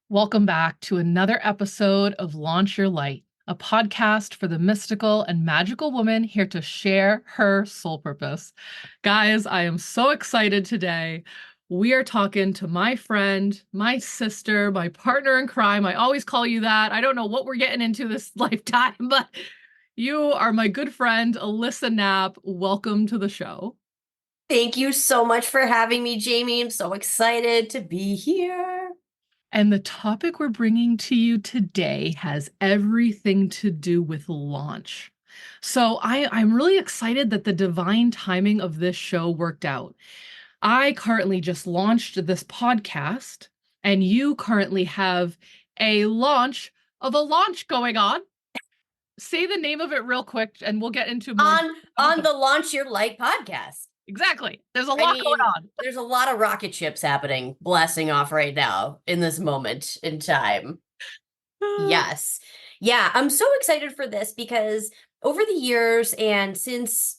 Welcome back to another episode of Launch Your Light, a podcast for the mystical and magical woman here to share her soul purpose. Guys, I am so excited today. We are talking to my friend, my sister, my partner in crime. I always call you that. I don't know what we're getting into this lifetime, but you are my good friend, Alyssa Knapp. Welcome to the show. Thank you so much for having me, Jayme. I'm so excited to be here. And the topic we're bringing to you today has everything to do with launch. So I'm really excited that the divine timing of this show worked out. I currently just launched this podcast, and you currently have a launch of a launch going on. Say the name of it real quick, and we'll get into more. On the Launch Your Light podcast. Exactly. There's a lot going on. There's a lot of rocket ships happening, blasting off right now in this moment in time. Yes. Yeah, I'm so excited for this because over the years and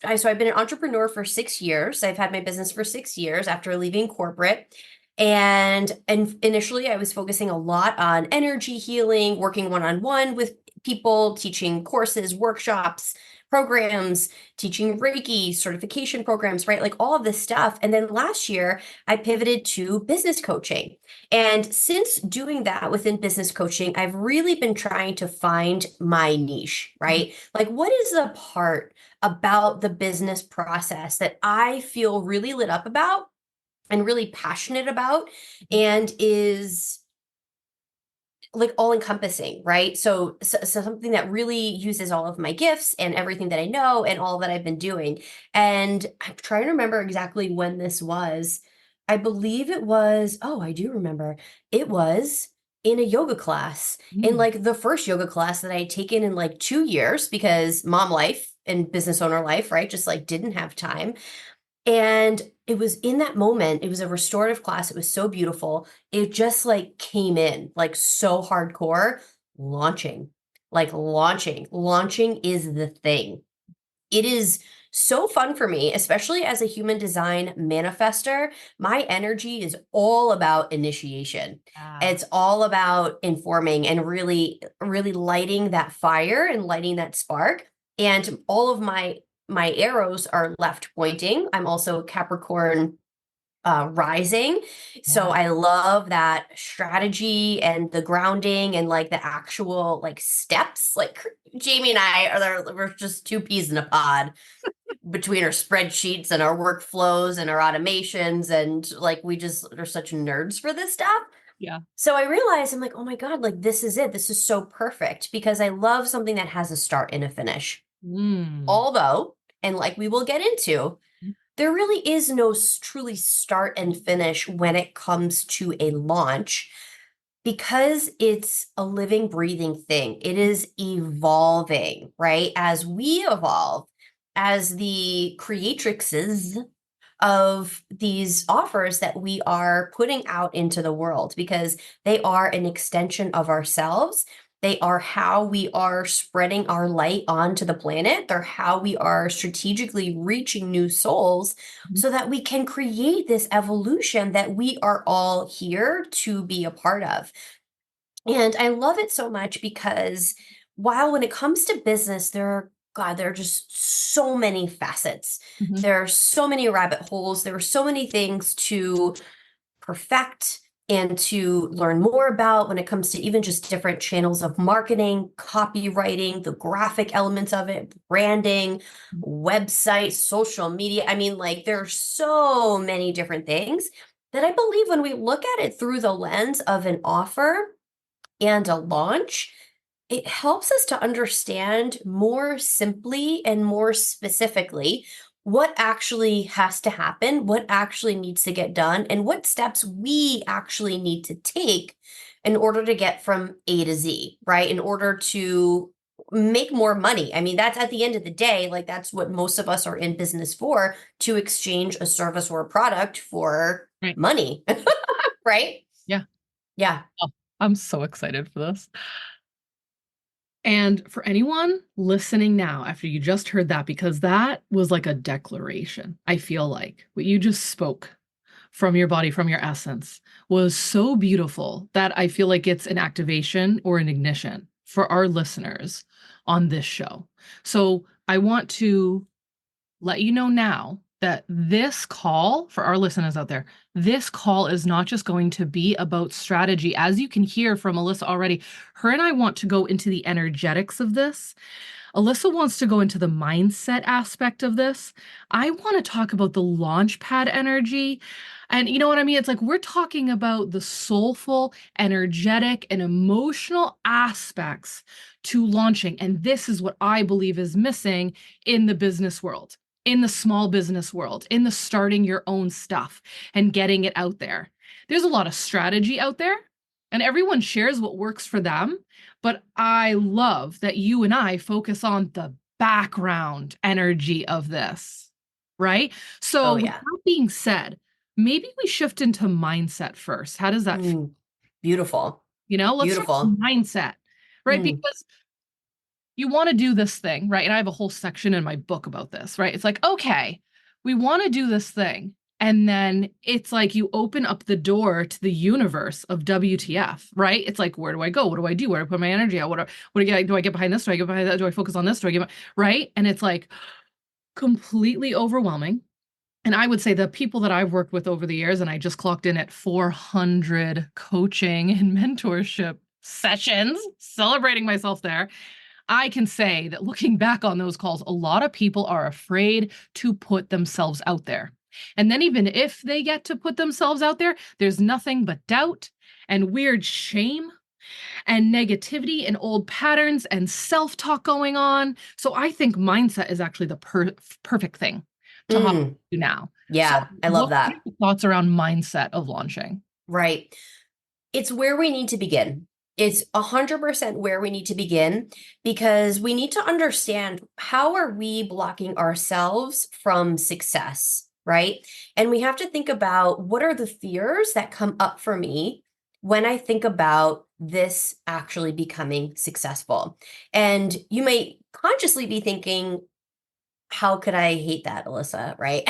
I've been an entrepreneur for 6 years. I've had my business for 6 years after leaving corporate. And initially I was focusing a lot on energy healing, working one-on-one with people, teaching courses, workshops, programs, teaching Reiki, certification programs, right? Like all of this stuff. And then last year I pivoted to business coaching. And since doing that within business coaching, I've really been trying to find my niche, right? Like, what is the part about the business process that I feel really lit up about and really passionate about and is like all encompassing, right? So something that really uses all of my gifts and everything that I know and all that I've been doing. And I'm trying to remember exactly when this was. I believe it was, oh, I do remember. It was in a yoga class, in like the first yoga class that I had taken in like 2 years because mom life and business owner life, right? Just like didn't have time. And it was in that moment, it was a restorative class. It was so beautiful. It just like came in like so hardcore. Launching, launching is the thing. It is so fun for me, especially as a human design manifester. My energy is all about initiation. It's all about informing and really, really lighting that fire and lighting that spark. And all of my arrows are left pointing. I'm also Capricorn rising. So I love that strategy and the grounding and like the actual like steps. Like Jayme and we're just two peas in a pod between our spreadsheets and our workflows and our automations. And like we just are such nerds for this stuff. Yeah. So I realized I'm like, oh my God, like this is it. This is so perfect because I love something that has a start and a finish. Although, and like we will get into, there really is no truly start and finish when it comes to a launch because it's a living, breathing thing. It is evolving, right? As we evolve, as the creatrixes of these offers that we are putting out into the world because they are an extension of ourselves. They are how we are spreading our light onto the planet. They're how we are strategically reaching new souls so that we can create this evolution that we are all here to be a part of. And I love it so much because while when it comes to business, there are just so many facets. There are so many rabbit holes. There are so many things to perfect and to learn more about when it comes to even just different channels of marketing, copywriting, the graphic elements of it, branding, websites, social media. I mean, like there are so many different things that I believe when we look at it through the lens of an offer and a launch, it helps us to understand more simply and more specifically what actually has to happen, what actually needs to get done, and what steps we actually need to take in order to get from A to Z, right? In order to make more money. I mean, that's at the end of the day, like that's what most of us are in business for, to exchange a service or a product for money, right? Yeah. Yeah. Oh, I'm so excited for this. And for anyone listening now, after you just heard that, because that was like a declaration, I feel like what you just spoke from your body, from your essence, was so beautiful that I feel like it's an activation or an ignition for our listeners on this show. So I want to let you know now that this call for our listeners out there, this call is not just going to be about strategy. As you can hear from Alyssa already, her and I want to go into the energetics of this. Alyssa wants to go into the mindset aspect of this. I want to talk about the launch pad energy. And you know what I mean? It's like we're talking about the soulful, energetic, and emotional aspects to launching. And this is what I believe is missing in the business world, in the small business world, in the starting your own stuff and getting it out there. There's a lot of strategy out there, and everyone shares what works for them. But I love that you and I focus on the background energy of this, right? So, Oh, with yeah. that being said, maybe we shift into mindset first. How does that feel? Beautiful. Let's start with Beautiful. mindset, right? Because you want to do this thing, right? And I have a whole section in my book about this, right? It's like, okay, we want to do this thing. And then it's like you open up the door to the universe of WTF, right? It's like, where do I go? What do I do? Where do I put my energy out? Do I get behind this? Do I get behind that? Do I focus on this? Right? And it's like completely overwhelming. And I would say the people that I've worked with over the years, and I just clocked in at 400 coaching and mentorship sessions, celebrating myself there. I can say that looking back on those calls, a lot of people are afraid to put themselves out there. And then even if they get to put themselves out there, there's nothing but doubt and weird shame and negativity and old patterns and self-talk going on. So I think mindset is actually the perfect thing to hop into now. So Yeah, I love what are that. your thoughts around mindset of launching? Right. It's where we need to begin. It's 100% where we need to begin because we need to understand how are we blocking ourselves from success, right? And we have to think about what are the fears that come up for me when I think about this actually becoming successful. And you may consciously be thinking, how could I hate that, Alyssa, right?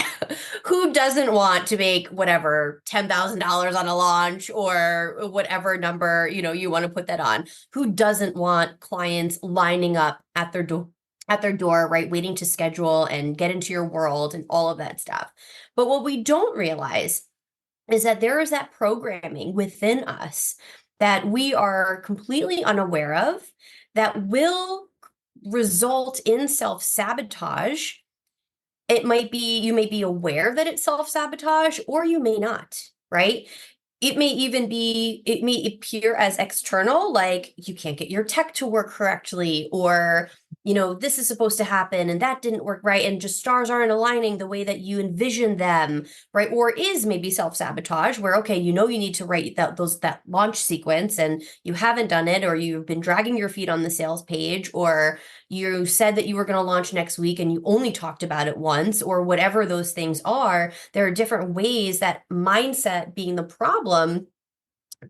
Who doesn't want to make whatever $10,000 on a launch or whatever number, you want to put that on? Who doesn't want clients lining up at their door, right, waiting to schedule and get into your world and all of that stuff. But what we don't realize is that there is that programming within us that we are completely unaware of that will result in self-sabotage. It might be, you may be aware that it's self-sabotage, or you may not, right? It may appear as external, like you can't get your tech to work correctly, or, this is supposed to happen and that didn't work right. And just stars aren't aligning the way that you envision them, right? Or is maybe self-sabotage where, okay, you need to write that launch sequence and you haven't done it, or you've been dragging your feet on the sales page, or you said that you were going to launch next week and you only talked about it once, or whatever those things are. There are different ways that mindset being the problem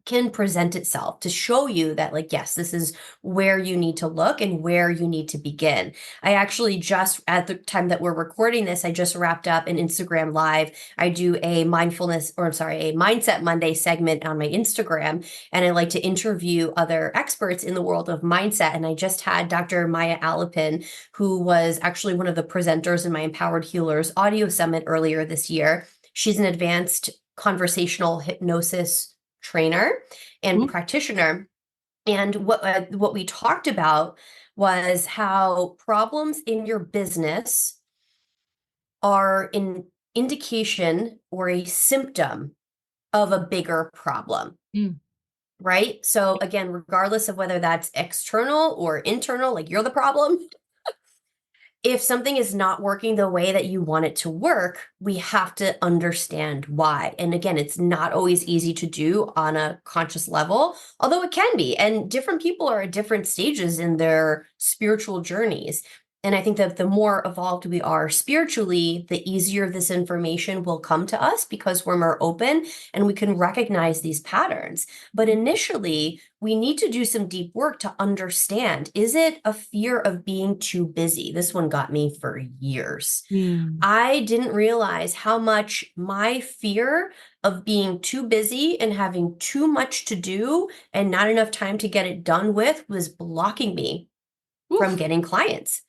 can present itself to show you that, like, yes, this is where you need to look and where you need to begin. I actually just, at the time that we're recording this, I just wrapped up an Instagram live. I do a Mindset Monday segment on my Instagram, and I like to interview other experts in the world of mindset. And I just had Dr. Maya Alapin, who was actually one of the presenters in my Empowered Healers audio summit earlier this year. She's an advanced conversational hypnosis trainer and practitioner. And what we talked about was how problems in your business are an indication or a symptom of a bigger problem. Right? So again, regardless of whether that's external or internal, like you're the problem, if something is not working the way that you want it to work, we have to understand why. And again, it's not always easy to do on a conscious level, although it can be. And different people are at different stages in their spiritual journeys. And I think that the more evolved we are spiritually, the easier this information will come to us because we're more open and we can recognize these patterns. But initially, we need to do some deep work to understand, is it a fear of being too busy? This one got me for years. Mm. I didn't realize how much my fear of being too busy and having too much to do and not enough time to get it done with was blocking me from Oof. getting clients.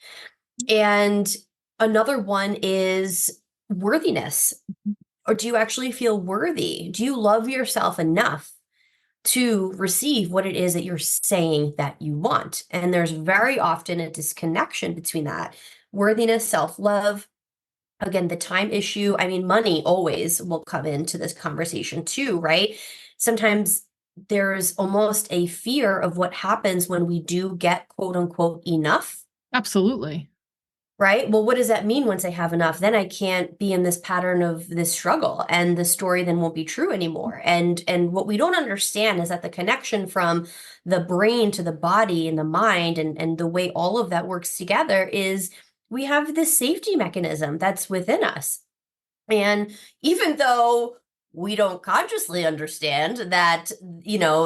And another one is worthiness. Or do you actually feel worthy? Do you love yourself enough to receive what it is that you're saying that you want? And there's very often a disconnection between that worthiness, self-love. Again, the time issue. I mean, money always will come into this conversation too, right? Sometimes there's almost a fear of what happens when we do get quote unquote enough. Absolutely. Right? Well, what does that mean once I have enough? Then I can't be in this pattern of this struggle, and the story then won't be true anymore. And what we don't understand is that the connection from the brain to the body and the mind and the way all of that works together is we have this safety mechanism that's within us. And even though we don't consciously understand that,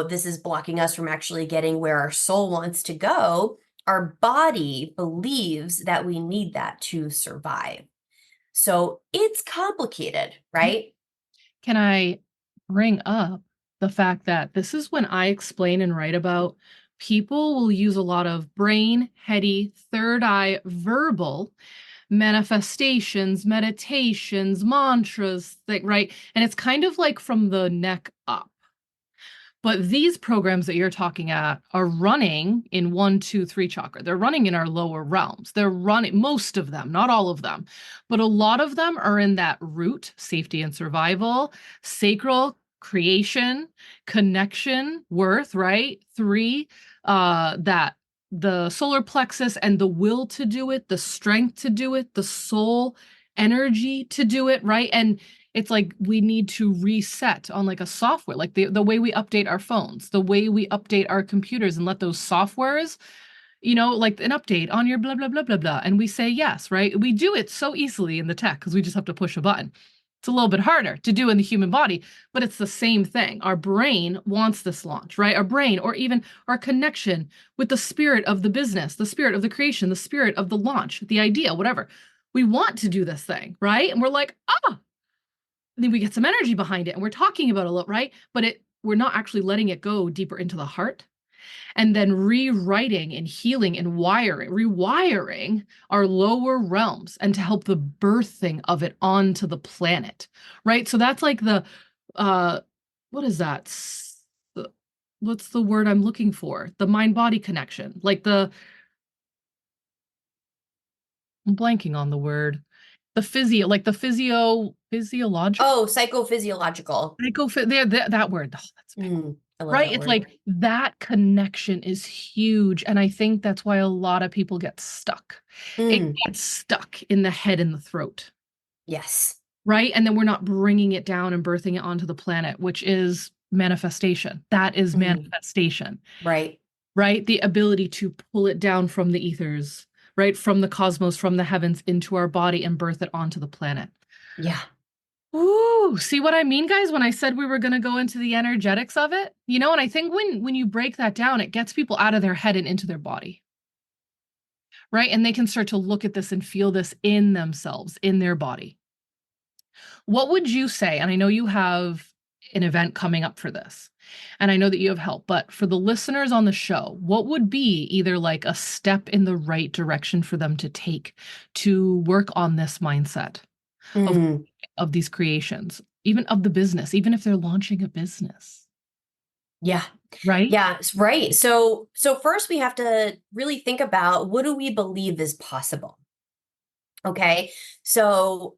this is blocking us from actually getting where our soul wants to go, our body believes that we need that to survive. So it's complicated, right? Can I bring up the fact that this is when I explain and write about people will use a lot of brain, heady, third eye, verbal manifestations, meditations, mantras, right? And it's kind of like from the neck up. But these programs that you're talking at are running in 1, 2, 3 chakra. They're running in our lower realms. They're running, most of them, not all of them, but a lot of them are in that root, safety and survival, sacral, creation, connection, worth, right? 3, that the solar plexus and the will to do it, the strength to do it, the soul energy to do it, right? And it's like we need to reset on like a software, like the way we update our phones, the way we update our computers and let those softwares, like an update on your blah, blah, blah, blah, blah. And we say yes, right? We do it so easily in the tech because we just have to push a button. It's a little bit harder to do in the human body, but it's the same thing. Our brain wants this launch, right? Our brain, or even our connection with the spirit of the business, the spirit of the creation, the spirit of the launch, the idea, whatever. We want to do this thing, right? And we're like, then we get some energy behind it and we're talking about it a lot, right? But we're not actually letting it go deeper into the heart and then rewriting and healing and rewiring our lower realms and to help the birthing of it onto the planet, right? So that's like what is that? What's the word I'm looking for? The mind-body connection, like I'm blanking on the word. Physiological. Oh, psychophysiological. There, that word. Oh, that's big. I love Right? that It's word. like that connection is huge. And I think that's why a lot of people get stuck. It Mm, gets stuck in the head and the throat. yes. Right? And then we're not bringing it down and birthing it onto the planet, which is manifestation. That is Mm, manifestation, right. right? The ability to pull it down from the ethers, right? From the cosmos, from the heavens into our body and birth it onto the planet. Yeah. Ooh, see what I mean, guys, when I said we were going to go into the energetics of it? And I think when you break that down, it gets people out of their head and into their body, right? And they can start to look at this and feel this in themselves, in their body. What would you say? And I know you have an event coming up for this, and I know that you have help, but for the listeners on the show, what would be either like a step in the right direction for them to take to work on this mindset of Mm, these creations, even of the business, even if they're launching a business, yeah. right? Yeah, right. So first we have to really think about, what do we believe is possible? Okay. So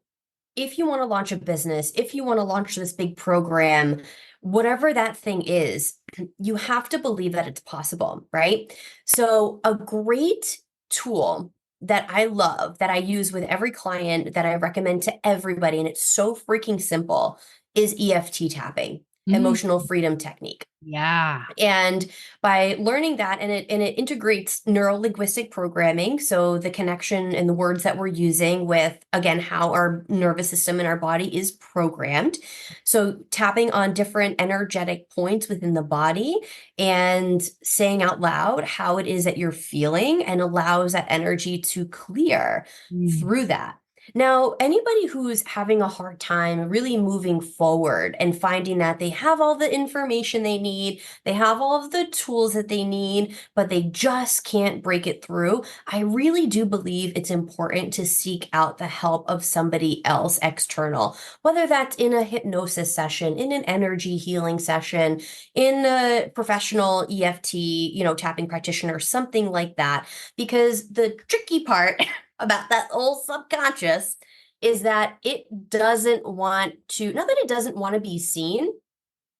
if you want to launch a business, if you want to launch this big program, whatever that thing is, you have to believe that it's possible, right? So, a great tool that I love, that I use with every client, that I recommend to everybody, and it's so freaking simple, is EFT tapping. Mm. emotional freedom technique. Yeah. And by learning that, and it integrates neuro-linguistic programming, so the connection and the words that we're using with, again, how our nervous system and our body is programmed. So tapping on different energetic points within the body and saying out loud how it is that you're feeling, and allows that energy to clear through that. Now, anybody who's having a hard time really moving forward and finding that they have all the information they need, they have all of the tools that they need, but they just can't break it through, I really do believe it's important to seek out the help of somebody else external, whether that's in a hypnosis session, in an energy healing session, in a professional EFT, tapping practitioner, something like that. Because the tricky part about that old subconscious is that it doesn't want to, not that it doesn't want to be seen,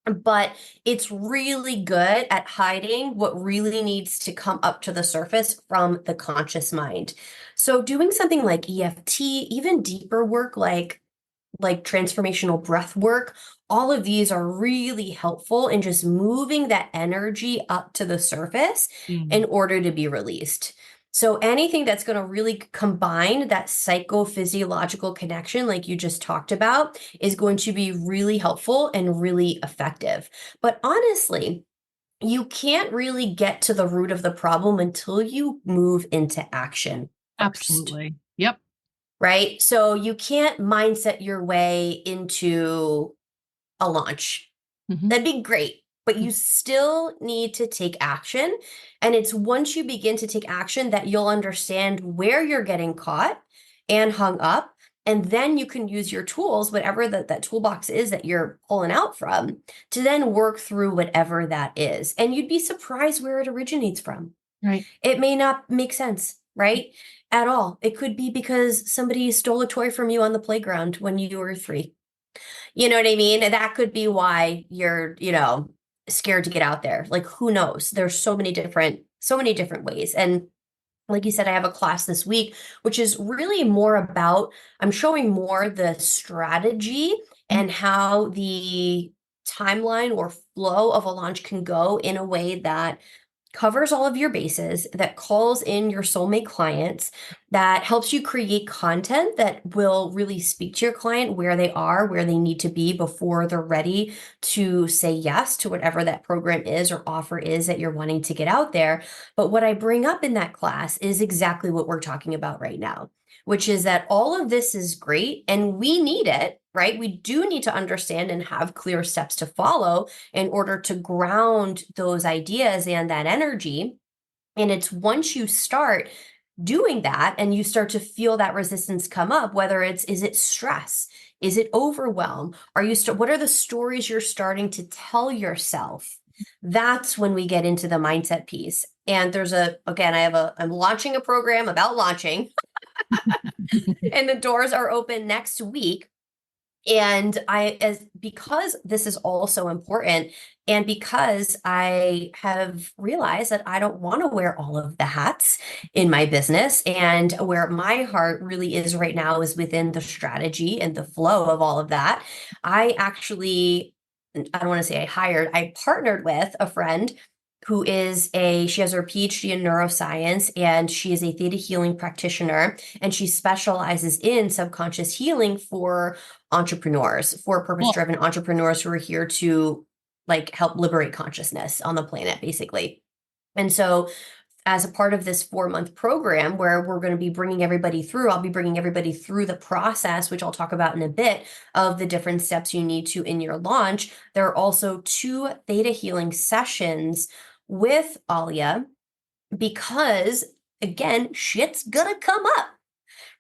but it's really good at hiding what really needs to come up to the surface from the conscious mind. So doing something like EFT, even deeper work like transformational breath work, all of these are really helpful in just moving that energy up to the surface in order to be released. So anything that's going to really combine that psychophysiological connection, like you just talked about, is going to be really helpful and really effective. But honestly, you can't really get to the root of the problem until you move into action first. Absolutely. Yep. Right? So you can't mindset your way into a launch. Mhm. That'd be great, but you still need to take action. And it's once you begin to take action that you'll understand where you're getting caught and hung up. And then you can use your tools, whatever that toolbox is that you're pulling out from, to then work through whatever that is. And you'd be surprised where it originates from. Right. It may not make sense, right? At all. It could be because somebody stole a toy from you on the playground when you were 3. You know what I mean? And that could be why you're, scared to get out there. Like, who knows? There's so many different ways. And like you said, I have a class this week, which is really more about, I'm showing more the strategy Mm. and how the timeline or flow of a launch can go in a way that covers all of your bases, that calls in your soulmate clients, that helps you create content that will really speak to your client where they are, where they need to be before they're ready to say yes to whatever that program is or offer is that you're wanting to get out there. But what I bring up in that class is exactly what we're talking about right now, which is that all of this is great and we need it, right? We do need to understand and have clear steps to follow in order to ground those ideas and that energy. And it's once you start doing that and you start to feel that resistance come up, whether is it stress? Is it overwhelm? What are the stories you're starting to tell yourself? That's when we get into the mindset piece. And I'm launching a program about launching, and the doors are open next week. And because this is all so important, and because I have realized that I don't want to wear all of the hats in my business, and where my heart really is right now is within the strategy and the flow of all of that, I don't want to say I partnered with a friend she has her PhD in neuroscience, and she is a theta healing practitioner, and she specializes in subconscious healing for entrepreneurs, for purpose-driven entrepreneurs who are here to help liberate consciousness on the planet, basically. And so as a part of this 4-month program where we're going to be bringing everybody through, I'll be bringing everybody through the process, which I'll talk about in a bit, of the different steps you need to in your launch. There are also 2 theta healing sessions with Alia because, again, shit's gonna come up,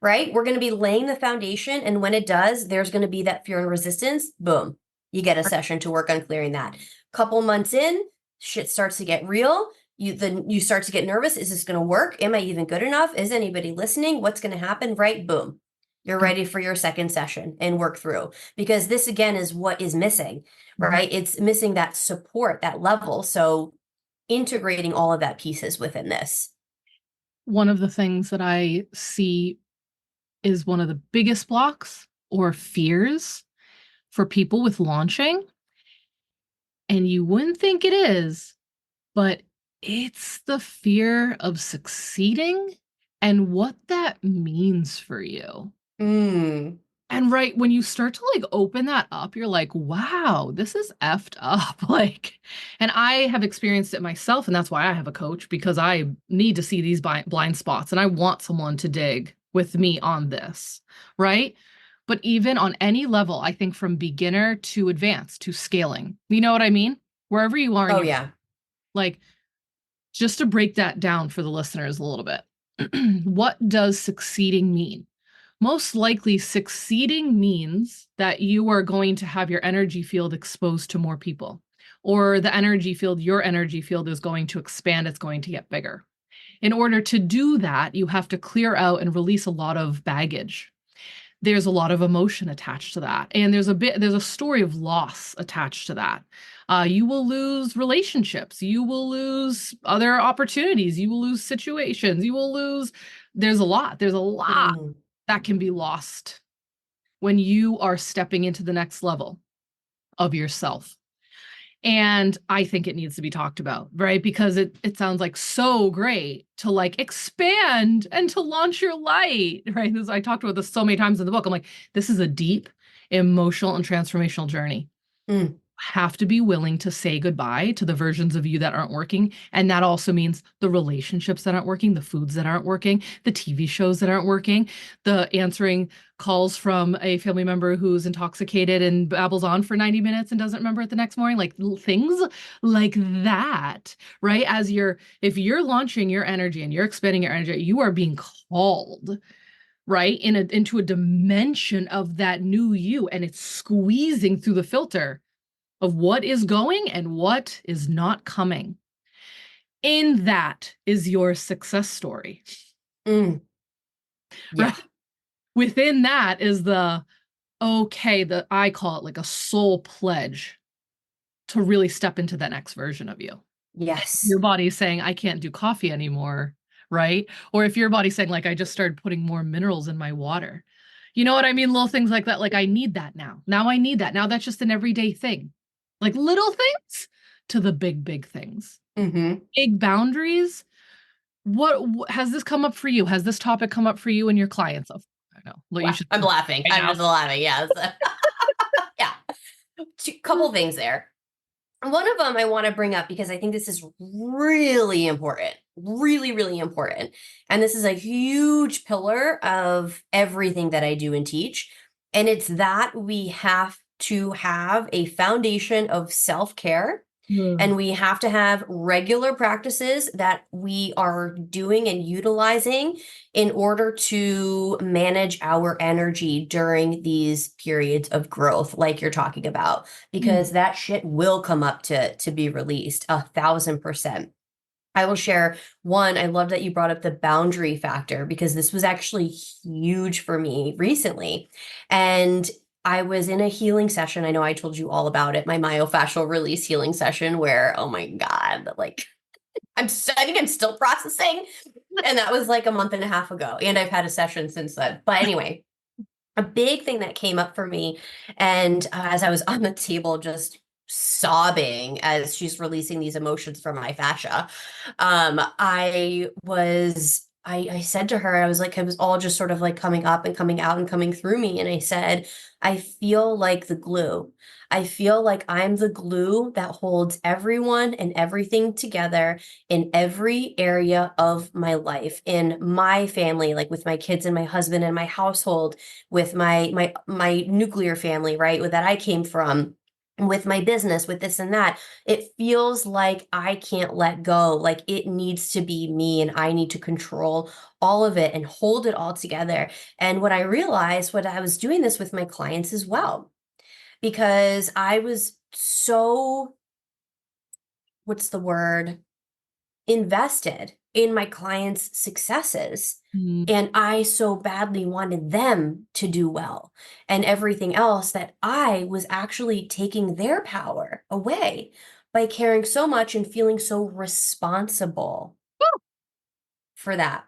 right? We're going to be laying the foundation. And when it does, there's going to be that fear and resistance. Boom. You get a session to work on clearing that. Couple months in, shit starts to get real. You start to get nervous. Is this going to work? Am I even good enough? Is anybody listening? What's going to happen? Right? Boom. You're ready for your second session and work through, because this again is what is missing, right? It's missing that support, that level. So integrating all of that pieces within this. One of the things that I see is one of the biggest blocks or fears for people with launching And you wouldn't think it is, but it's the fear of succeeding and what that means for you. Mm. And right when you start to like open that up, you're like, wow, this is effed up. Like, and I have experienced it myself, and that's why I have a coach because I need to see these blind spots and I want someone to dig with me on this, right? But even on any level, I think from beginner to advanced to scaling, you know what I mean? Wherever you are in Oh, your, yeah. like, just to break that down for the listeners a little bit, what does succeeding mean? Most likely, succeeding means that you are going to have your energy field exposed to more people, or the energy field, your energy field is going to expand, it's going to get bigger. In order to do that, you have to clear out and release a lot of baggage. There's a lot of emotion attached to that, and there's a story of loss attached to that. You will lose relationships, you will lose other opportunities, you will lose situations, you will lose, there's a lot Mm. that can be lost when you are stepping into the next level of yourself. And I think it needs to be talked about, right? Because it sounds like so great to like expand and to launch your light, right? I talked about this so many times in the book. I'm like, this is a deep, emotional, and transformational journey. Mm. Have to be willing to say goodbye to the versions of you that aren't working. And that also means the relationships that aren't working, the foods that aren't working, the TV shows that aren't working, the answering calls from a family member who's intoxicated and babbles on for 90 minutes and doesn't remember it the next morning, like things like that, right? If you're launching your energy and you're expending your energy, you are being called, right, into a dimension of that new you, and it's squeezing through the filter of what is going and what is not coming. In that is your success story, Mm. right? Yeah. Within that is I call it like a soul pledge to really step into that next version of you. Yes. Your body's saying, I can't do coffee anymore, right? Or if your body's saying, like, I just started putting more minerals in my water. You know what I mean? Little things like that. Like, I need that now. Now I need that. Now that's just an everyday thing. Like little things to the big, big things. Mm-hmm. Big boundaries. What has this come up for you? Has this topic come up for you and your clients? Oh, I know. Well, you Wow. should I'm laughing. right I'm now. just laughing. Yes. Yeah. Couple things there. One of them I want to bring up because I think this is really important, really, really important. And this is a huge pillar of everything that I do and teach. And it's that we have to have a foundation of self care, Mm. and we have to have regular practices that we are doing and utilizing in order to manage our energy during these periods of growth, like you're talking about, Mm. because that shit will come up to be released 1,000%. I will share one. I love that you brought up the boundary factor because this was actually huge for me recently. And I was in a healing session. I know I told you all about it, my myofascial release healing session, where, oh my God, like I think I'm still processing. And that was like a month and a half ago. And I've had a session since then. But anyway, a big thing that came up for me, and as I was on the table just sobbing as she's releasing these emotions from my fascia, I said to her, I was like, it was all just sort of like coming up and coming out and coming through me. And I said, I feel like the glue. I feel like I'm the glue that holds everyone and everything together in every area of my life, in my family, like with my kids and my husband and my household, with my nuclear family, right, with that I came from, with my business, with this and that. It feels like I can't let go, like it needs to be me and I need to control all of it and hold it all together. And what I realized, what I was doing this with my clients as well, because I was so, what's the word, invested in my clients' successes. Mm. And I so badly wanted them to do well and everything else, that I was actually taking their power away by caring so much and feeling so responsible for that.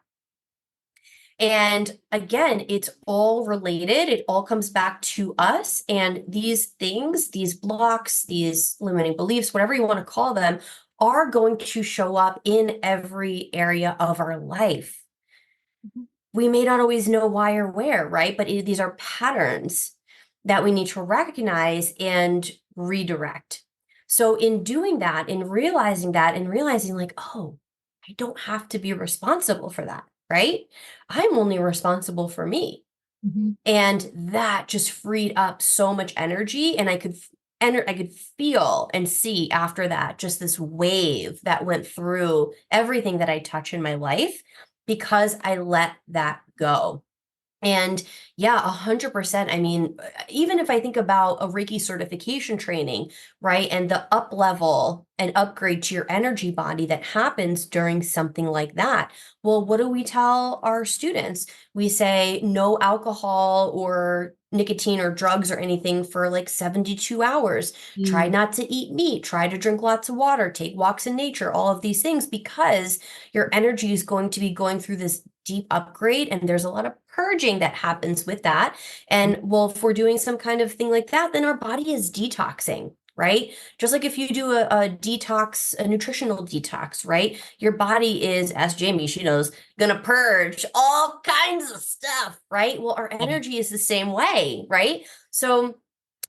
And again, it's all related. It all comes back to us. And these things, these blocks, these limiting beliefs, whatever you want to call them, are going to show up in every area of our life. Mhm. We may not always know why or where, right? But these are patterns that we need to recognize and redirect. So, in doing that, in realizing that, and realizing, like, oh, I don't have to be responsible for that, right? I'm only responsible for me. Mhm. And that just freed up so much energy. And I could feel and see after that just this wave that went through everything that I touch in my life because I let that go. And yeah, 100%. I mean, even if I think about a Reiki certification training, right, and the up level and upgrade to your energy body that happens during something like that. Well, what do we tell our students? We say no alcohol or nicotine or drugs or anything for like 72 hours. Try Mm. not to eat meat, try to drink lots of water, take walks in nature, all of these things, because your energy is going to be going through this deep upgrade, and there's a lot of purging that happens with that. And well, if we're doing some kind of thing like that, then our body is detoxing, right? Just like if you do a detox, a nutritional detox, right? Your body is, as Jayme, she knows, gonna purge all kinds of stuff, right? Well, our Love it. energy is the same way, right? So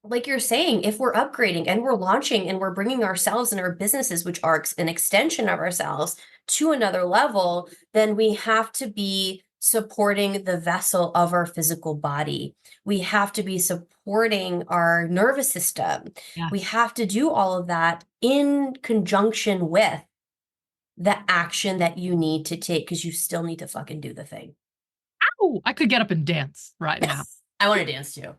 like you're saying, if we're upgrading and we're launching and we're bringing ourselves and our businesses, which are an extension of ourselves, to another level, then we have to be supporting the vessel of our physical body. We have to be supporting our nervous system. We Yes. have to do all of that in conjunction with the action that you need to take because you still need to fucking do the thing. Ow! I could get up and dance right now. I want to dance too.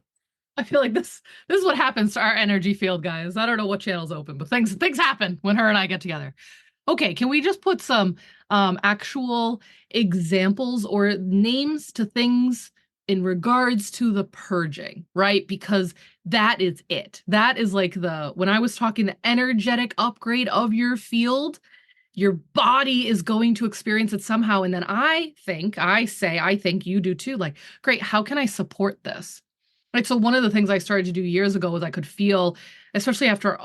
I feel like this is what happens to our energy field, guys. I don't know what channel's open, but things happen when her and I get together. Okay, can we just put some actual examples or names to things in regards to the purging, right? Because that is it. That is like the when I was talking the energetic upgrade of your field, your body is going to experience it somehow. And then I think you do too. Like, great, how can I support this? Right. So one of the things I started to do years ago was I could feel, especially after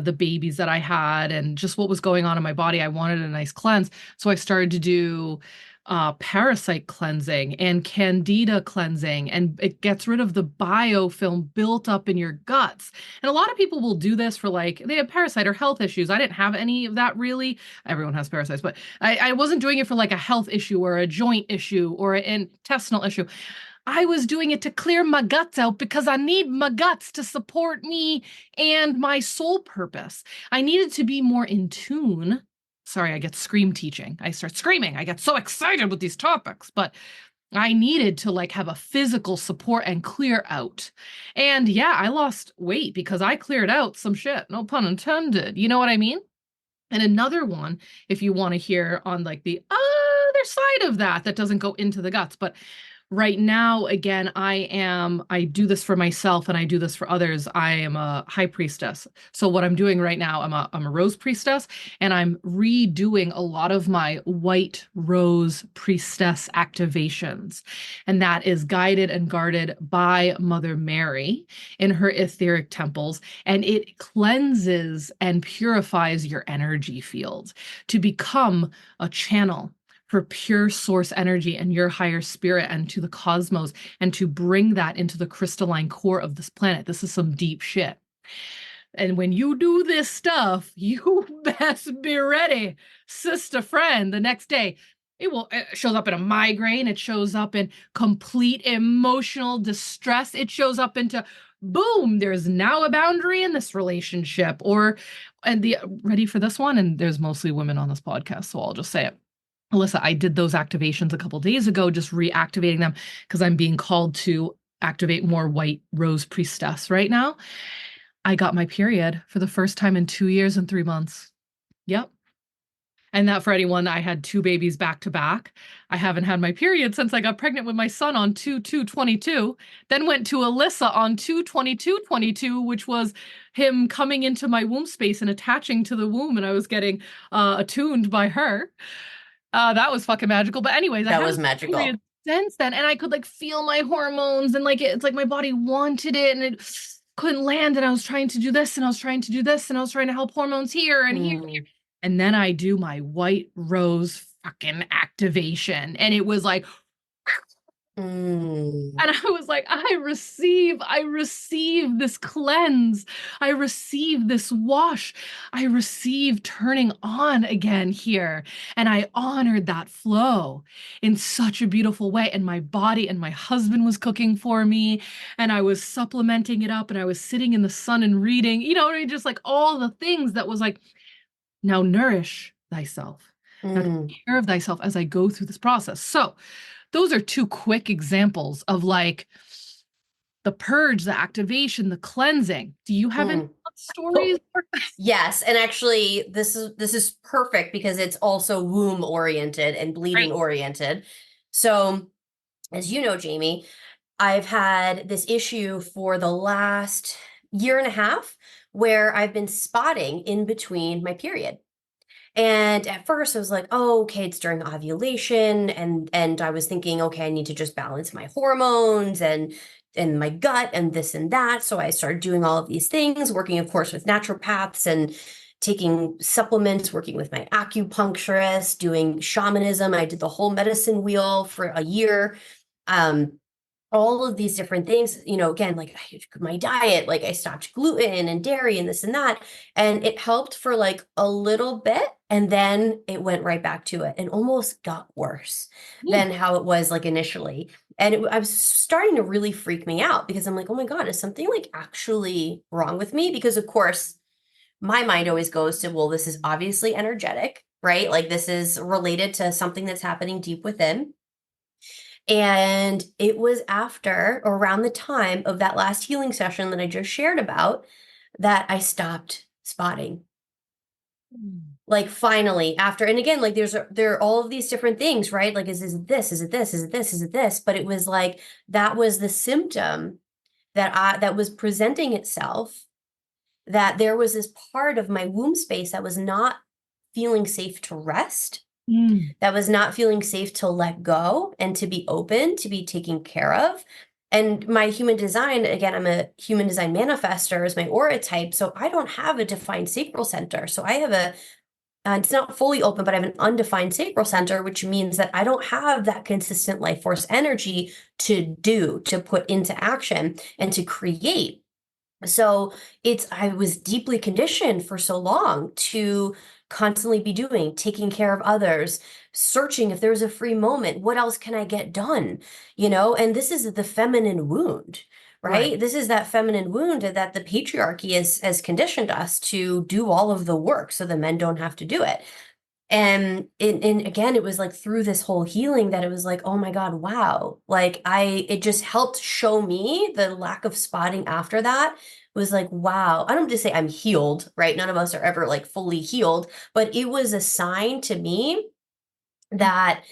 the babies that I had and just what was going on in my body, I wanted a nice cleanse. So I started to do parasite cleansing and candida cleansing, and it gets rid of the biofilm built up in your guts. And a lot of people will do this for like they have parasite or health issues. I didn't have any of that really. Everyone has parasites, but I wasn't doing it for like a health issue or a joint issue or an intestinal issue. I was doing it to clear my guts out because I need my guts to support me and my soul purpose. I needed to be more in tune. Sorry, I get scream teaching. I start screaming. I get so excited with these topics, but I needed to like have a physical support and clear out. And yeah, I lost weight because I cleared out some shit. No pun intended. You know what I mean? And another one, if you want to hear on like the other side of that, that doesn't go into the guts, but right now, again, I do this for myself and I do this for others. I am a high priestess. So what I'm doing right now, I'm a rose priestess, and I'm redoing a lot of my white rose priestess activations. And that is guided and guarded by Mother Mary in her etheric temples. And it cleanses and purifies your energy field to become a channel for pure source energy and your higher spirit and to the cosmos, and to bring that into the crystalline core of this planet. This is some deep shit. And when you do this stuff, you best be ready, sister friend, the next day. It shows up in a migraine. It shows up in complete emotional distress. It shows up into boom, there's now a boundary in this relationship. And the ready for this one? And there's mostly women on this podcast, so I'll just say it. Alyssa, I did those activations a couple days ago, just reactivating them because I'm being called to activate more white rose priestess right now. I got my period for the first time in 2 years and 3 months. Yep. And that for anyone, I had two babies back to back. I haven't had my period since I got pregnant with my son on 2/2/22, then went to Alyssa on 2/22/22, which was him coming into my womb space and attaching to the womb, and I was getting attuned by her. That was fucking magical. But anyways, I That had was my period. magical. since then. And I could like feel my hormones and like it's like my body wanted it and it couldn't land. And I was trying to do this and I was trying to do this and I was trying to help hormones here and here. And then I do my white rose fucking activation. And it was like, and I was like, I receive this cleanse. I receive this wash. I receive turning on again here. And I honored that flow in such a beautiful way. And my body and my husband was cooking for me. And I was supplementing it up. And I was sitting in the sun and reading, you know, just like all the things that was like, now nourish thyself. Now take care of thyself as I go through this process. So those are two quick examples of like the purge, the activation, the cleansing. Do you have any stories? Yes, and actually this is perfect because it's also womb oriented and bleeding oriented. So, as you know, Jayme, I've had this issue for the last year and a half where I've been spotting in between my period. And at first I was like, oh, okay, it's during ovulation. And I was thinking, okay, I need to just balance my hormones and my gut and this and that. So I started doing all of these things, working, of course, with naturopaths and taking supplements, working with my acupuncturist, doing shamanism. I did the whole medicine wheel for a year. All of these different things, you know, again, like my diet, like I stopped gluten and dairy and this and that. And it helped for like a little bit. And then it went right back to it and almost got worse than how it was like initially. And I was starting to really freak me out because I'm like, oh my God, is something like actually wrong with me? Because of course, my mind always goes to, well, this is obviously energetic, right? Like this is related to something that's happening deep within. And it was after or around the time of that last healing session that I just shared about that I stopped spotting. Like finally after, and again, like there are all of these different things, right? Like, is it this? Is it this? Is it this? Is it this? But it was like, that was the symptom that was presenting itself, that there was this part of my womb space that was not feeling safe to rest. That was not feeling safe to let go and to be open, to be taken care of. And my human design, again, I'm a human design manifester is my aura type. So I don't have a defined sacral center. So I have it's not fully open, but I have an undefined sacral center, which means that I don't have that consistent life force energy to put into action and to create. So I was deeply conditioned for so long to constantly be taking care of others, searching if there's a free moment, what else can I get done? You know, and this is the feminine wound, right? This is that feminine wound that the patriarchy has conditioned us to do all of the work so the men don't have to do it. And again, it was like through this whole healing that it was like, oh my God, wow. Like it just helped show me the lack of spotting after that was like, wow. I don't just say I'm healed, right? None of us are ever like fully healed, but it was a sign to me that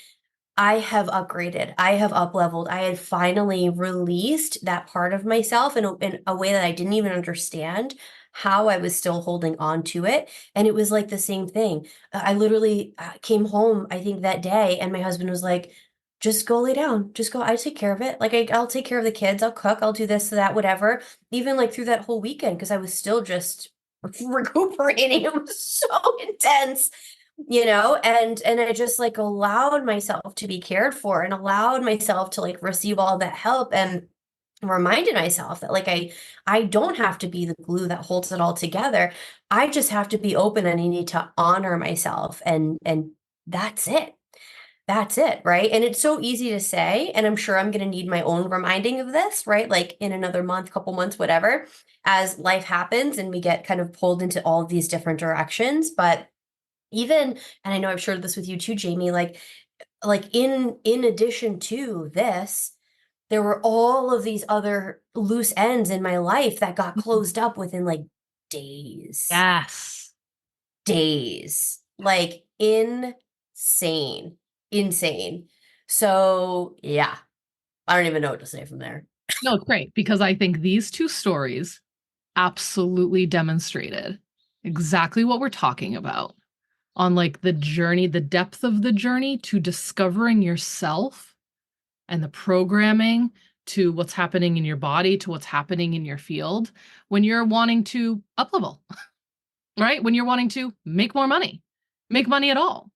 I have upgraded, I have up-leveled, I had finally released that part of myself in a way that I didn't even understand how I was still holding on to it. And it was like the same thing. I literally came home, I think that day, and my husband was like, just go lay down, just go, I take care of it. Like I'll take care of the kids, I'll cook, I'll do this, that, whatever. Even like through that whole weekend, because I was still just recuperating. It was so intense, you know, and I just like allowed myself to be cared for and allowed myself to like receive all that help and reminded myself that like I don't have to be the glue that holds it all together. I just have to be open and I need to honor myself and that's it. That's it, right? And it's so easy to say, and I'm sure I'm going to need my own reminding of this, right? Like in another month, couple months, whatever, as life happens and we get kind of pulled into all of these different directions, but even, and I know I've shared this with you too, Jayme, like in addition to this, there were all of these other loose ends in my life that got closed up within like days. Yes. Days. Like insane. Insane. So yeah, I don't even know what to say from there. No, it's great because I think these two stories absolutely demonstrated exactly what we're talking about on like the journey, the depth of the journey to discovering yourself and the programming to what's happening in your body, to what's happening in your field when you're wanting to up level, right? When you're wanting to make more money, make money at all,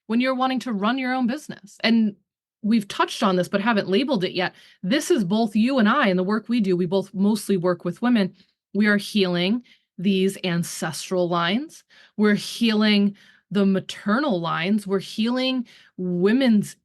when you're wanting to run your own business. And we've touched on this, but haven't labeled it yet. This is both you and I, and the work we do. We both mostly work with women. We are healing these ancestral lines. We're healing the maternal lines. We're healing women's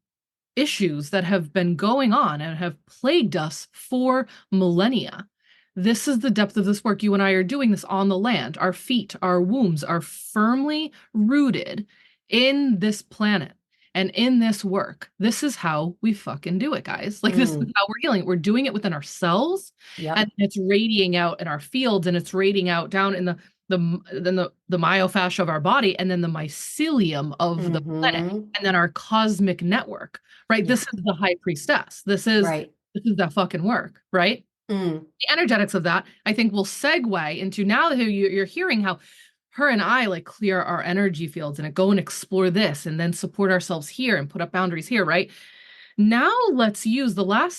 issues that have been going on and have plagued us for millennia. This is the depth of this work. You and I are doing this on the land. Our feet, our wombs are firmly rooted in this planet and in this work. This is how we fucking do it, guys. Like, this is how we're healing. We're doing it within ourselves, and it's radiating out in our fields, and it's radiating out down in the myofascia of our body, and then the mycelium of the planet, and then our cosmic network, right? This is the high priestess. This is that fucking work, right? The energetics of that, I think, will segue into, now that you're hearing how her and I like clear our energy fields and go and explore this and then support ourselves here and put up boundaries here, right? Now let's use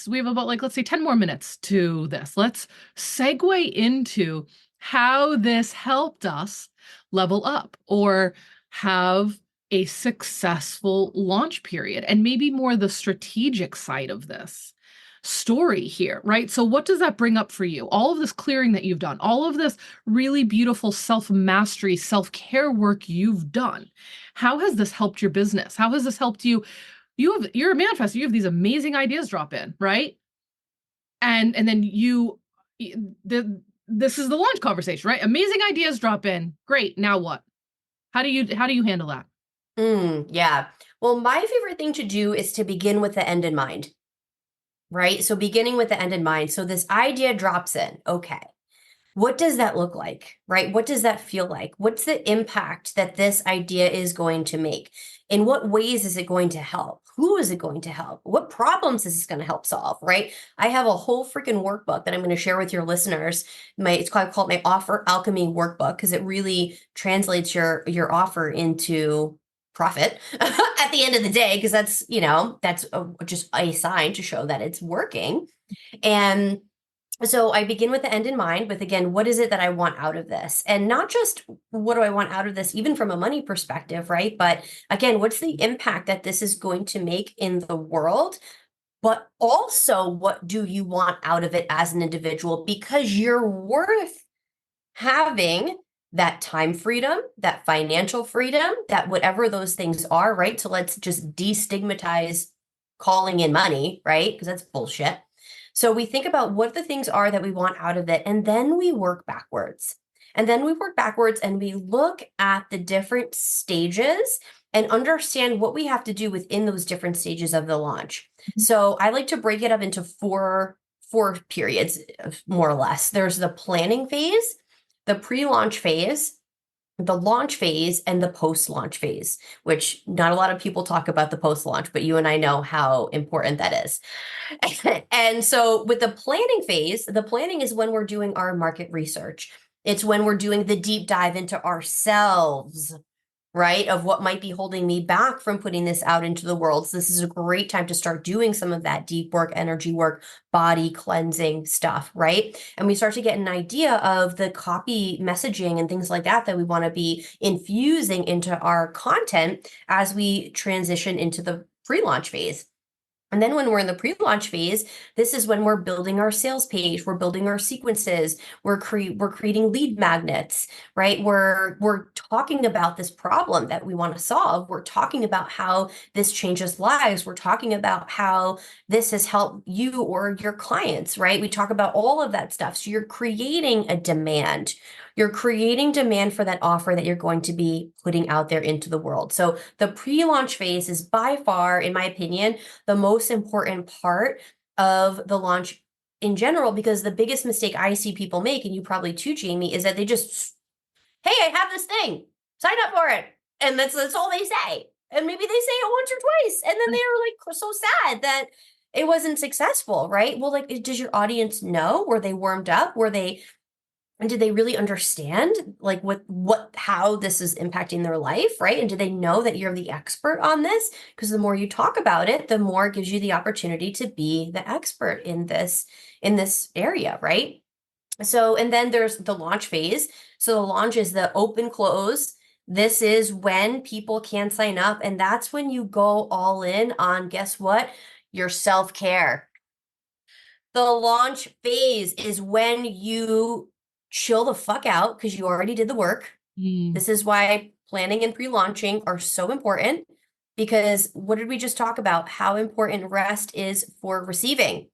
we have about, like, let's say 10 more minutes to this. Let's segue into how this helped us level up or have a successful launch period, and maybe more the strategic side of this story here, right? So what does that bring up for you? All of this clearing that you've done, all of this really beautiful self-mastery, self-care work you've done. How has this helped your business? How has this helped you? You're a manifestor. You have these amazing ideas drop in, right? And then this is the launch conversation, right? Amazing ideas drop in. Great. Now what? How do you handle that? Yeah. Well, my favorite thing to do is to begin with the end in mind. Right? So beginning with the end in mind. So this idea drops in. Okay. What does that look like? Right? What does that feel like? What's the impact that this idea is going to make? In what ways is it going to help? Who is it going to help? What problems is this going to help solve? Right? I have a whole freaking workbook that I'm going to share with your listeners. It's called my Offer Alchemy Workbook, because it really translates your offer into profit at the end of the day, because that's just a sign to show that it's working. And so I begin with the end in mind with, again, what is it that I want out of this? And not just what do I want out of this, even from a money perspective, right? But again, what's the impact that this is going to make in the world? But also, what do you want out of it as an individual? Because you're worth having that time freedom, that financial freedom, that whatever those things are, right? So let's just destigmatize calling in money, right? Because that's bullshit. So we think about what the things are that we want out of it, and then we work backwards. And we look at the different stages and understand what we have to do within those different stages of the launch. So I like to break it up into four periods, more or less. There's the planning phase, the pre-launch phase, the launch phase, and the post-launch phase, which not a lot of people talk about the post-launch, but you and I know how important that is. And so with the planning phase, the planning is when we're doing our market research. It's when we're doing the deep dive into ourselves, right? Of what might be holding me back from putting this out into the world. So this is a great time to start doing some of that deep work, energy work, body cleansing stuff, right? And we start to get an idea of the copy messaging and things like that we want to be infusing into our content as we transition into the pre-launch phase. And then when we're in the pre-launch phase, this is when we're building our sales page, we're building our sequences, we're creating lead magnets, right? We're talking about this problem that we want to solve. We're talking about how this changes lives. We're talking about how this has helped you or your clients, right? We talk about all of that stuff. So you're creating a demand. You're creating demand for that offer that you're going to be putting out there into the world. So the pre-launch phase is by far, in my opinion, the most important part of the launch in general, because the biggest mistake I see people make, and you probably too, Jayme, is that they just, hey, I have this thing, sign up for it. And that's all they say. And maybe they say it once or twice. And then they're like so sad that it wasn't successful, right? Well, like, does your audience know? Were they warmed up? Were they And do they really understand like how this is impacting their life, right? And do they know that you're the expert on this? Because the more you talk about it, the more it gives you the opportunity to be the expert in this area, right? So, and then there's the launch phase. So the launch is the open close. This is when people can sign up, and that's when you go all in on, guess what? Your self-care. The launch phase is when you chill the fuck out because you already did the work. This is why planning and pre-launching are so important, because what did we just talk about? How important rest is for receiving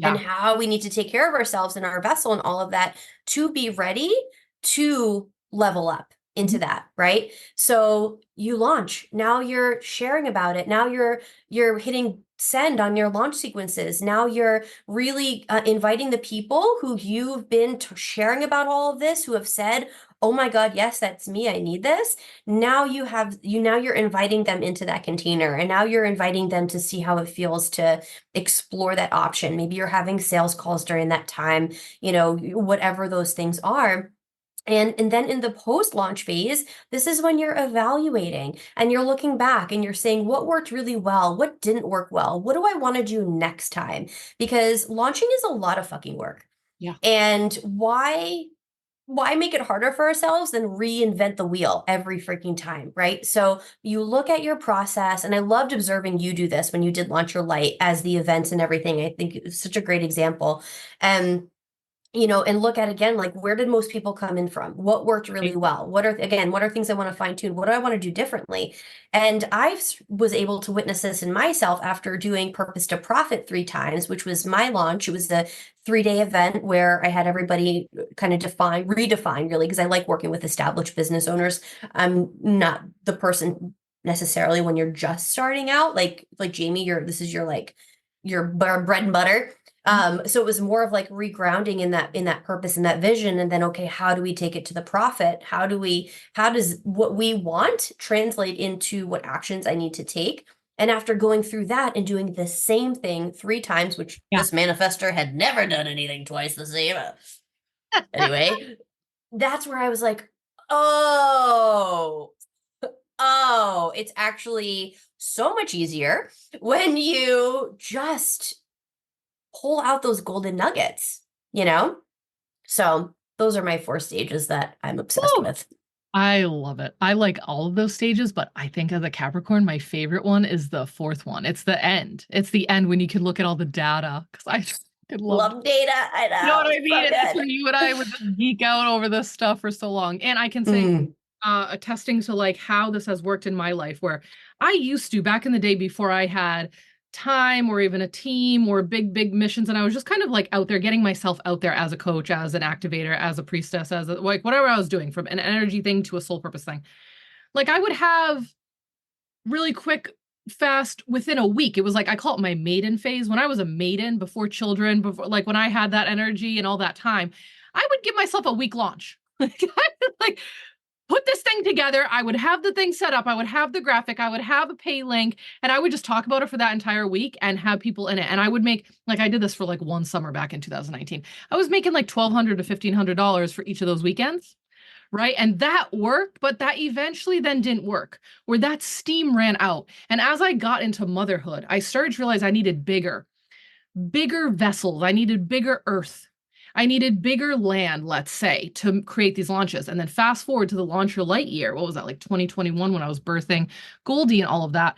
and Yeah. how we need to take care of ourselves and our vessel and all of that to be ready to level up into that, right? So you launch. Now you're sharing about it. Now you're hitting send on your launch sequences. Now you're really inviting the people who you've been sharing about all of this, who have said, "Oh my God, yes, that's me. I need this." Now you're inviting them into that container, and now you're inviting them to see how it feels to explore that option. Maybe you're having sales calls during that time, whatever those things are. And then in the post-launch phase, this is when you're evaluating and you're looking back and you're saying, what worked really well? What didn't work well? What do I want to do next time? Because launching is a lot of fucking work. Yeah. And why make it harder for ourselves than reinvent the wheel every freaking time, right? So you look at your process, and I loved observing you do this when you did launch your light as the events and everything. I think it's such a great example. And and look at again, like, where did most people come in from? What worked really well? What are things I want to fine tune? What do I want to do differently? And I was able to witness this in myself after doing Purpose to Profit 3 times, which was my launch. It was a 3-day event where I had everybody kind of redefine really, because I like working with established business owners. I'm not the person necessarily when you're just starting out, like Jayme, this is your bread and butter. So it was more of like regrounding in that purpose and that vision. And then, okay, how do we take it to the profit? How does what we want translate into what actions I need to take? And after going through that and doing the same thing 3 times, which this manifester had never done anything twice the same. Anyway, that's where I was like, oh, it's actually so much easier when you just pull out those golden nuggets, you know? So those are my 4 stages that I'm obsessed with. I love it. I like all of those stages, but I think as a Capricorn, my favorite one is the 4th one. It's the end. It's the end when you can look at all the data, because I could love data. I know. You know what I mean? So It's when you and I would just geek out over this stuff for so long. And I can say, attesting to like how this has worked in my life, where I used to, back in the day before I had time or even a team or big missions, and I was just kind of like out there getting myself out there as a coach, as an activator, as a priestess, as like whatever I was doing, from an energy thing to a soul purpose thing. Like I would have really quick, fast, within a week. It was like, I call it my maiden phase. When I was a maiden, before children, before, like when I had that energy and all that time, I would give myself a week launch. Like put this thing together. I would have the thing set up. I would have the graphic. I would have a pay link, and I would just talk about it for that entire week and have people in it. And I would make, like, I did this for like one summer back in 2019. I was making like $1,200 to $1,500 for each of those weekends. Right. And that worked, but that eventually then didn't work, where that steam ran out. And as I got into motherhood, I started to realize I needed bigger vessels. I needed bigger earth. I needed bigger land, let's say, to create these launches. And then fast forward to the Launch Your Light year. What was that, like 2021, when I was birthing Goldie and all of that?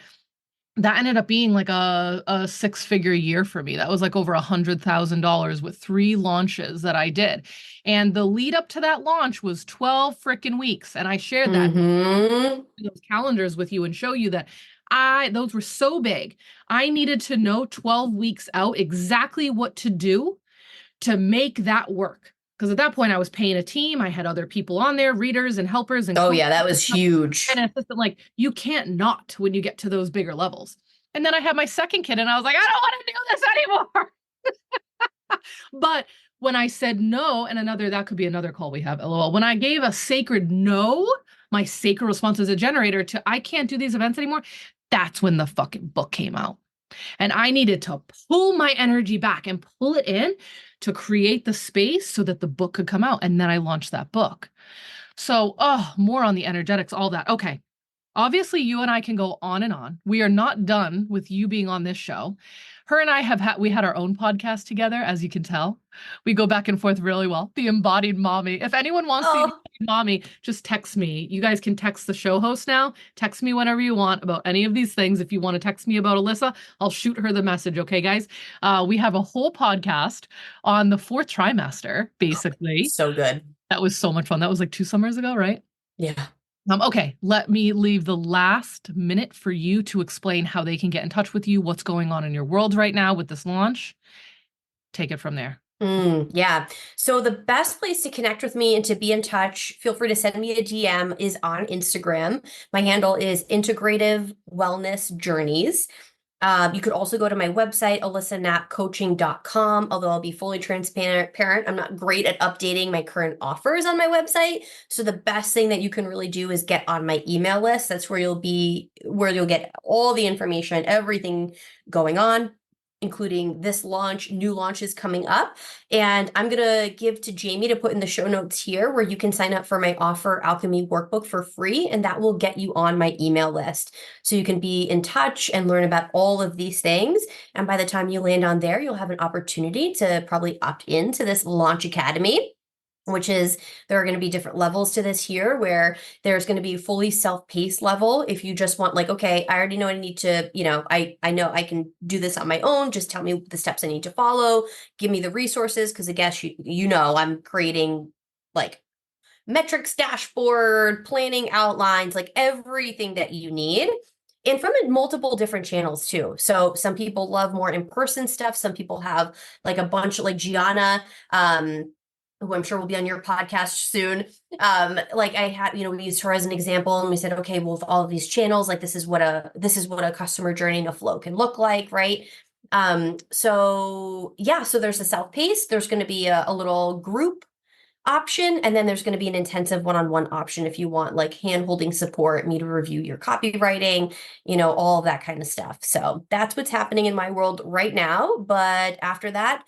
That ended up being like a 6-figure year for me. That was like over $100,000 with 3 launches that I did. And the lead up to that launch was 12 freaking weeks. And I shared that those calendars with you and show you that those were so big. I needed to know 12 weeks out exactly what to do to make that work. Because at that point I was paying a team. I had other people on there, readers and helpers and yeah, that was huge. And assistant, like, you can't not when you get to those bigger levels. And then I had my second kid and I was like, I don't want to do this anymore. But when I said no, and that could be another call we have, LOL. When I gave a sacred no, my sacred response as a generator to, I can't do these events anymore, that's when the fucking book came out. And I needed to pull my energy back and pull it in to create the space so that the book could come out. And then I launched that book. So, oh, more on the energetics, all that. Okay. Obviously, you and I can go on and on. We are not done with you being on this show. Her and I we had our own podcast together, as you can tell. We go back and forth really well. The Embodied Mommy. If anyone wants the Oh, Embodied Mommy, just text me. You guys can text the show host now. Text me whenever you want about any of these things. If you want to text me about Alyssa, I'll shoot her the message. Okay, guys? We have a whole podcast on the fourth trimester, basically. so good. That was so much fun. That was like 2 summers ago, right? Yeah. Okay, let me leave the last minute for you to explain how they can get in touch with you, what's going on in your world right now with this launch. Take it from there. Yeah. So the best place to connect with me and to be in touch, feel free to send me a DM, is on Instagram. My handle is Integrative Wellness Journeys. You could also go to my website, alyssanapcoaching.com, although I'll be fully transparent. I'm not great at updating my current offers on my website. So the best thing that you can really do is get on my email list. That's where you'll get all the information, everything going on, including this launch, new launches coming up. And I'm going to give to Jayme to put in the show notes here where you can sign up for my Offer Alchemy workbook for free, and that will get you on my email list. So you can be in touch and learn about all of these things. And by the time you land on there, you'll have an opportunity to probably opt into this Launch Academy, which is there are going to be different levels to this here where there's going to be a fully self-paced level. If you just want like, okay, I already know I need to, I know I can do this on my own. Just tell me the steps I need to follow. Give me the resources. Cause I guess I'm creating like metrics dashboard, planning outlines, like everything that you need. And from multiple different channels too. So some people love more in-person stuff. Some people have like a bunch of like Gianna, who I'm sure will be on your podcast soon. Like I had, we used her as an example and we said, okay, well, with all of these channels, like this is what a customer journey in a flow can look like, right? So yeah, so there's a self-paced, there's going to be a little group option, and then there's going to be an intensive one-on-one option if you want like hand-holding support, me to review your copywriting, all of that kind of stuff. So that's what's happening in my world right now. But after that,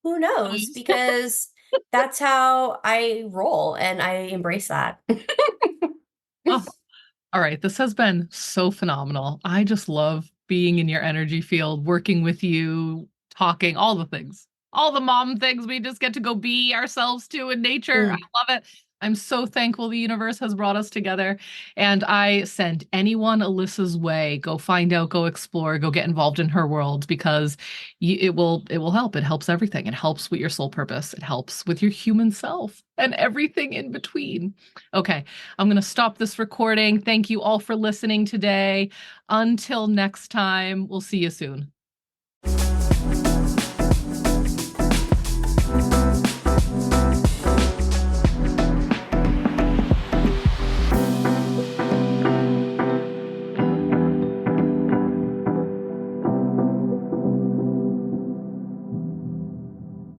who knows? Because that's how I roll and I embrace that. Oh, all right. This has been so phenomenal. I just love being in your energy field, working with you, talking, all the things, all the mom things we just get to go be ourselves to in nature. I Mm. love it. I'm so thankful the universe has brought us together. And I send anyone Alyssa's way, go find out, go explore, go get involved in her world because it will help. It helps everything. It helps with your soul purpose. It helps with your human self and everything in between. Okay. I'm going to stop this recording. Thank you all for listening today. Until next time, we'll see you soon.